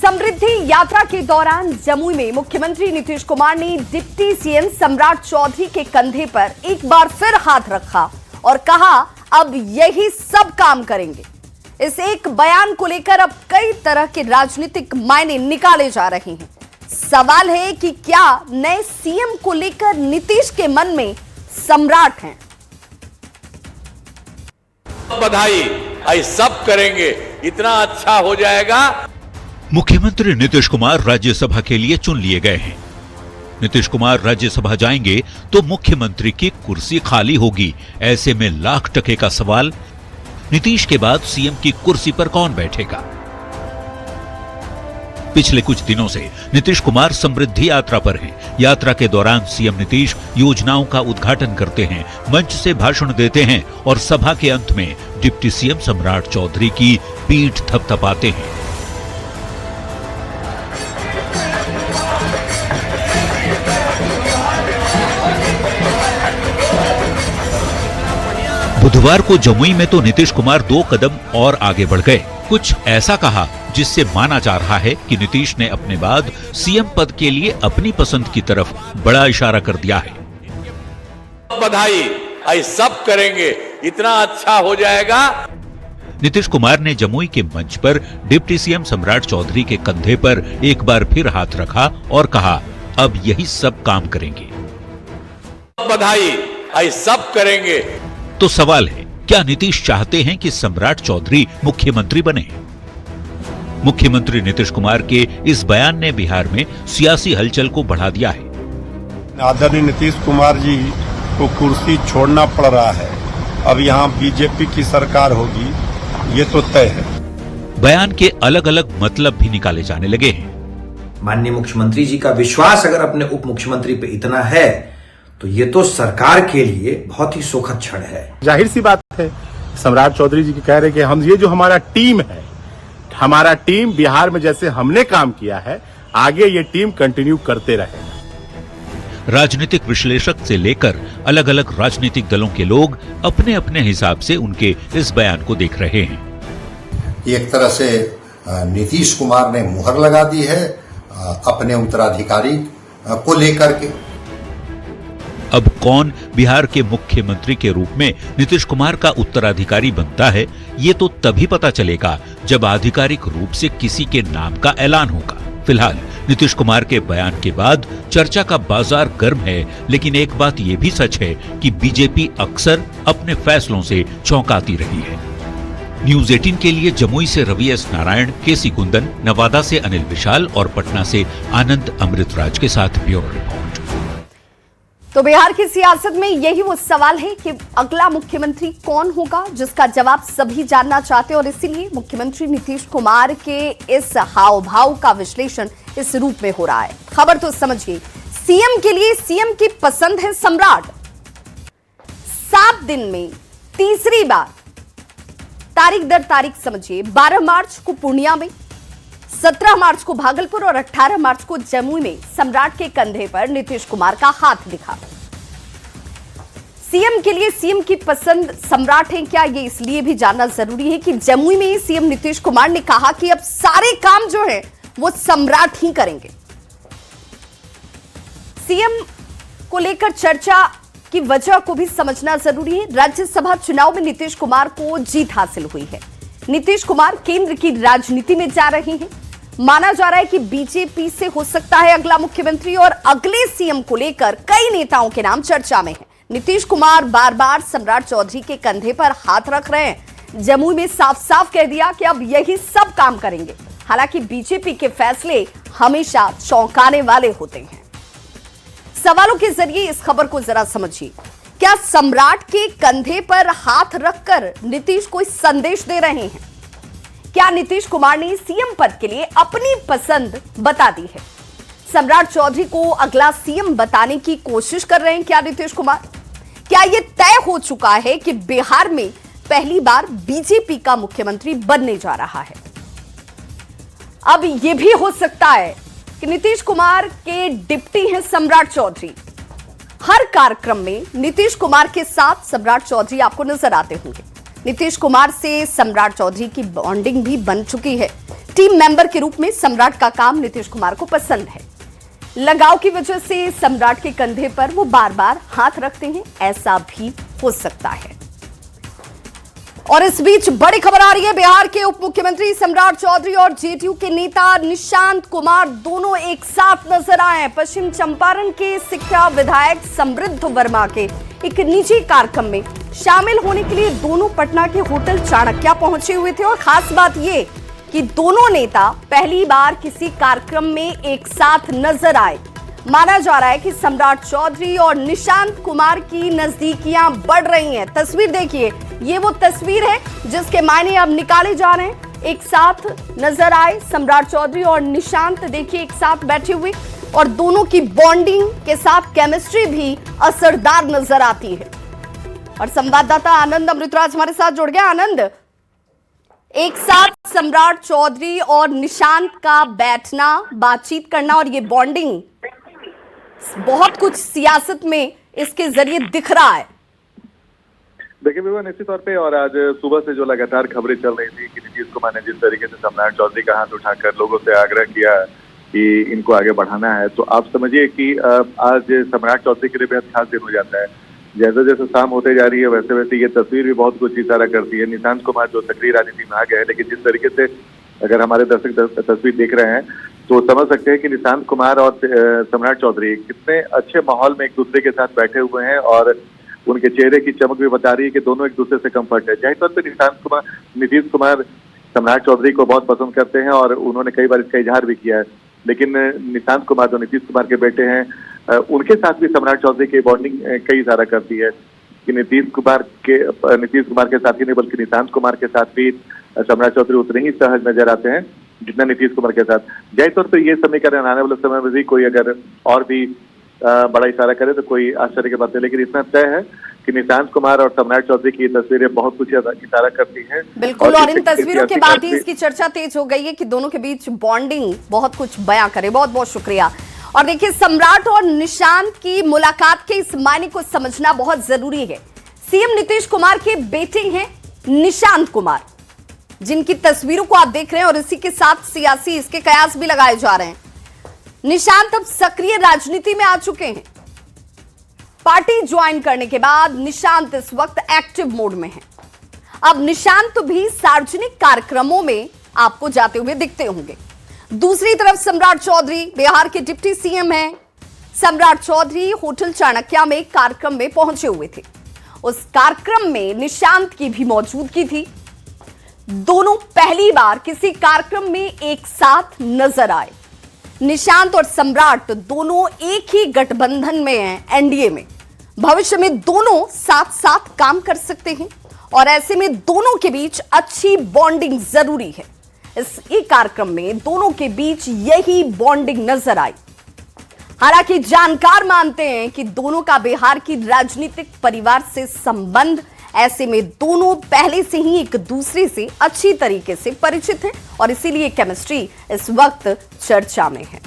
समृद्धि यात्रा के दौरान जमुई में मुख्यमंत्री नीतीश कुमार ने डिप्टी सीएम सम्राट चौधरी के कंधे पर एक बार फिर हाथ रखा और कहा अब यही सब काम करेंगे। इस एक बयान को लेकर अब कई तरह के राजनीतिक मायने निकाले जा रहे हैं। सवाल है कि क्या नए सीएम को लेकर नीतीश के मन में सम्राट हैं? बधाई, आई सब करेंगे, इतना अच्छा हो जाएगा। मुख्यमंत्री नीतीश कुमार राज्यसभा के लिए चुन लिए गए हैं। नीतीश कुमार राज्यसभा जाएंगे तो मुख्यमंत्री की कुर्सी खाली होगी। ऐसे में लाख टके का सवाल, नीतीश के बाद सीएम की कुर्सी पर कौन बैठेगा? पिछले कुछ दिनों से नीतीश कुमार समृद्धि यात्रा पर हैं। यात्रा के दौरान सीएम नीतीश योजनाओं का उद्घाटन करते हैं, मंच से भाषण देते हैं और सभा के अंत में डिप्टी सीएम सम्राट चौधरी की पीठ थपथपाते हैं। बुधवार को जमुई में तो नीतीश कुमार 2 कदम और आगे बढ़ गए। कुछ ऐसा कहा जिससे माना जा रहा है कि नीतीश ने अपने बाद सीएम पद के लिए अपनी पसंद की तरफ बड़ा इशारा कर दिया है। बधाई, आई सब करेंगे, इतना अच्छा हो जाएगा। नीतीश कुमार ने जमुई के मंच पर डिप्टी सीएम सम्राट चौधरी के कंधे पर एक बार फिर हाथ रखा और कहा अब यही सब काम करेंगे। बधाई, आई सब करेंगे। तो सवाल है, क्या नीतीश चाहते हैं कि सम्राट चौधरी मुख्यमंत्री बने? मुख्यमंत्री नीतीश कुमार के इस बयान ने बिहार में सियासी हलचल को बढ़ा दिया है। आदरणीय नीतीश कुमार जी को कुर्सी छोड़ना पड़ रहा है। अब यहाँ बीजेपी की सरकार होगी, ये तो तय है। बयान के अलग अलग मतलब भी निकाले जाने लगे हैं। माननीय मुख्यमंत्री जी का विश्वास अगर अपने उप मुख्यमंत्री पे इतना है तो ये तो सरकार के लिए बहुत ही सुखद क्षण है। जाहिर सी बात है, सम्राट चौधरी जी कह रहे कि हम ये जो हमारा टीम है, हमारा टीम बिहार में जैसे हमने काम किया है, आगे ये टीम कंटिन्यू करते रहेगा। राजनीतिक विश्लेषक से लेकर अलग अलग राजनीतिक दलों के लोग अपने अपने हिसाब से उनके इस बयान को देख रहे हैं। एक तरह से नीतीश कुमार ने मुहर लगा दी है अपने उत्तराधिकारी को लेकर के। अब कौन बिहार के मुख्यमंत्री के रूप में नीतीश कुमार का उत्तराधिकारी बनता है, ये तो तभी पता चलेगा जब आधिकारिक रूप से किसी के नाम का ऐलान होगा। फिलहाल नीतीश कुमार के बयान के बाद चर्चा का बाजार गर्म है, लेकिन एक बात ये भी सच है कि बीजेपी अक्सर अपने फैसलों से चौंकाती रही है। न्यूज 18 के लिए जमुई से रवि एस नारायण, केसी कुंदन, नवादा से अनिल विशाल और पटना से आनंद अमृतराज के साथ ब्यूरो रिपोर्ट। तो बिहार की सियासत में यही वो सवाल है कि अगला मुख्यमंत्री कौन होगा, जिसका जवाब सभी जानना चाहते हैं और इसीलिए मुख्यमंत्री नीतीश कुमार के इस हाव भाव का विश्लेषण इस रूप में हो रहा है। खबर तो समझिए, सीएम के लिए सीएम की पसंद है सम्राट। 7 दिन में तीसरी बार, तारीख दर तारीख समझिए, 12 मार्च को पूर्णिया में, 17 मार्च को भागलपुर और 18 मार्च को जमुई में सम्राट के कंधे पर नीतीश कुमार का हाथ दिखा। सीएम के लिए सीएम की पसंद सम्राट है क्या, ये इसलिए भी जानना जरूरी है कि जमुई में सीएम नीतीश कुमार ने कहा कि अब सारे काम जो है वो सम्राट ही करेंगे। सीएम को लेकर चर्चा की वजह को भी समझना जरूरी है। राज्यसभा चुनाव में नीतीश कुमार को जीत हासिल हुई है। नीतीश कुमार केंद्र की राजनीति में जा रहे हैं। माना जा रहा है कि बीजेपी से हो सकता है अगला मुख्यमंत्री और अगले सीएम को लेकर कई नेताओं के नाम चर्चा में हैं। नीतीश कुमार बार बार सम्राट चौधरी के कंधे पर हाथ रख रहे हैं। जमुई में साफ साफ कह दिया कि अब यही सब काम करेंगे। हालांकि बीजेपी के फैसले हमेशा चौंकाने वाले होते हैं। सवालों के जरिए इस खबर को जरा समझिए। क्या सम्राट के कंधे पर हाथ रखकर नीतीश कोई संदेश दे रहे हैं? क्या नीतीश कुमार ने सीएम पद के लिए अपनी पसंद बता दी है? सम्राट चौधरी को अगला सीएम बताने की कोशिश कर रहे हैं क्या नीतीश कुमार? क्या यह तय हो चुका है कि बिहार में पहली बार बीजेपी का मुख्यमंत्री बनने जा रहा है? अब यह भी हो सकता है कि नीतीश कुमार के डिप्टी हैं सम्राट चौधरी। हर कार्यक्रम में नीतीश कुमार के साथ सम्राट चौधरी आपको नजर आते होंगे। नीतीश कुमार से सम्राट चौधरी की बॉन्डिंग भी बन चुकी है। टीम मेंबर के रूप में सम्राट का काम नीतीश कुमार को पसंद है। लगाव की वजह से सम्राट के कंधे पर वो बार बार हाथ रखते हैं, ऐसा भी हो सकता है। और इस बीच बड़ी खबर आ रही है, बिहार के उप मुख्यमंत्री सम्राट चौधरी और जेडीयू के नेता निशांत कुमार दोनों एक साथ नजर आए। पश्चिम चंपारण के सिक्का विधायक समृद्ध वर्मा के एक निजी कार्यक्रम में शामिल होने के लिए दोनों पटना के होटल चाणक्य पहुंचे हुए थे। और खास बात यह कि दोनों नेता पहली बार किसी कार्यक्रम में एक साथ नजर आए। माना जा रहा है कि सम्राट चौधरी और निशांत कुमार की नजदीकियां बढ़ रही हैं। तस्वीर देखिए, ये वो तस्वीर है जिसके मायने अब निकाले जा रहे हैं। एक साथ नजर आए सम्राट चौधरी और निशांत, देखिए एक साथ बैठे हुए, और दोनों की बॉन्डिंग के साथ केमिस्ट्री भी असरदार नजर आती है। और संवाददाता आनंद अमृतराज हमारे साथ जुड़ गया। आनंद, एक साथ सम्राट चौधरी और निशांत का बैठना, बातचीत करना और ये बॉन्डिंग, बहुत कुछ सियासत में इसके जरिए दिख रहा है। देखिए विवाह, निश्चित तौर पे और आज सुबह से जो लगातार खबरें चल रही थी कि नीतीश कुमार ने जिस तरीके से सम्राट चौधरी का हाथ उठाकर लोगों से आग्रह किया कि इनको आगे बढ़ाना है, तो आप समझिए कि आज सम्राट चौधरी के लिए बेहद खास दिन हो जाता है। जैसे जैसे शाम होते जा रही है वैसे वैसे ये तस्वीर भी बहुत कुछ इशारा करती है। निशांत कुमार जो सक्रिय राजनीति में आ गए हैं, लेकिन जिस तरीके से अगर हमारे दर्शक तस्वीर देख रहे हैं तो समझ सकते हैं कि निशांत कुमार और सम्राट चौधरी कितने अच्छे माहौल में एक दूसरे के साथ बैठे हुए हैं, और उनके चेहरे की चमक भी बता रही है कि दोनों एक दूसरे से कंफर्ट है। जाहिर तौर पर नीतीश कुमार सम्राट चौधरी को बहुत पसंद करते हैं और उन्होंने कई बार इसका इजहार भी किया है। लेकिन निशांत कुमार जो नीतीश कुमार के बेटे हैं, उनके साथ भी सम्राट चौधरी की बॉन्डिंग कई इशारा करती है कि नीतीश कुमार के साथ ही नहीं बल्कि निशांत कुमार के साथ भी सम्राट चौधरी उतने ही सहज नजर आते हैं जितना नीतीश कुमार के साथ। जाहिर तौर पर यह समीकरण आने वाले समय में भी कोई अगर और भी बड़ा इशारा करे तो कोई आश्चर्य की बात है, लेकिन इतना तय है कि निशांत कुमार और सम्राट चौधरी की तस्वीरें बहुत कुछ इशारा करती हैं। बिल्कुल, और इन तस्वीरों के बाद ही इसकी चर्चा तेज हो गई है कि दोनों के बीच बॉन्डिंग बहुत कुछ बयां करे। बहुत बहुत शुक्रिया। और देखिए, सम्राट और निशांत की मुलाकात के इस मायने को समझना बहुत जरूरी है। सीएम नीतीश कुमार के बेटे हैं निशांत कुमार, जिनकी तस्वीरों को आप देख रहे हैं, और इसी के साथ सियासी इसके कयास भी लगाए जा रहे हैं। निशांत अब सक्रिय राजनीति में आ चुके हैं। पार्टी ज्वाइन करने के बाद निशांत इस वक्त एक्टिव मोड में हैं। अब निशांत भी सार्वजनिक कार्यक्रमों में आपको जाते हुए दिखते होंगे। दूसरी तरफ सम्राट चौधरी बिहार के डिप्टी सीएम हैं। सम्राट चौधरी होटल चाणक्य में कार्यक्रम में पहुंचे हुए थे। उस कार्यक्रम में निशांत की भी मौजूदगी थी। दोनों पहली बार किसी कार्यक्रम में एक साथ नजर आए। निशांत और सम्राट दोनों एक ही गठबंधन में हैं, एनडीए में। भविष्य में दोनों साथ साथ काम कर सकते हैं, और ऐसे में दोनों के बीच अच्छी बॉन्डिंग जरूरी है। इस कार्यक्रम में दोनों के बीच यही बॉन्डिंग नजर आई। हालांकि जानकार मानते हैं कि दोनों का बिहार की राजनीतिक परिवार से संबंध, ऐसे में दोनों पहले से ही एक दूसरे से अच्छी तरीके से परिचित हैं, और इसीलिए केमिस्ट्री इस वक्त चर्चा में है।